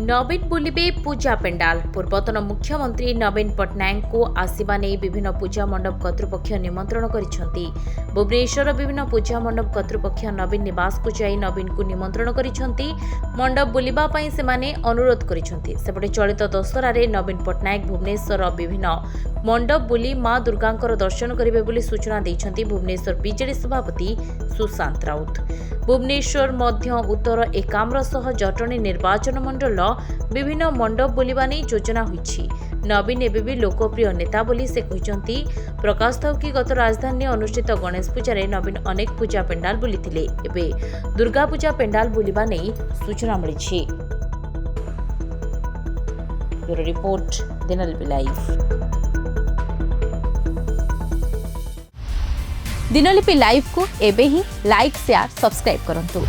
नवीन बुलिबे पूजा पेंडाल। पूर्वतन मुख्यमंत्री नवीन पट्टनायक को आसिबा नहीं विभिन्न पूजा मंडप कर्तृपक्ष निमंत्रण करिसेंती। भुवनेश्वर विभिन्न पूजा मंडप कर्तृपक्ष नवीन निवास को जाई नवीन को निमंत्रण करिसेंती। मंडप बुलिबा पई सेमाने अनुरोध करिसेंती। सेपटे चलित दशहरा रे नवीन पट्टनायक भुवनेश्वर विभिन्न मंडप बुली मां दुर्गांकर दर्शन करिवे बोली सूचना दैछंती भुवनेश्वर बीजेडी सभापति सुशांत राउत। भुवनेश्वर मध्य उत्तर एकाम्र सह जटणी निर्वाचन मंडल विभिन्न मंडप बुलिबा नै योजना होईछि। नवीन एबे भी लोकप्रिय नेता बोली से कहिसंती। प्रकाश थाउ कि गत राजधानी अनुष्ठित गणेश पूजा रे नवीन अनेक पूजा पेंडाल बुलिथिले। एबे दुर्गा पूजा पेंडाल बुलिबा नै सूचना मिलिछि। Bureau report Dinalipi live. Dinalipi live को एबे ही लाइक शेयर सब्सक्राइब करंतु।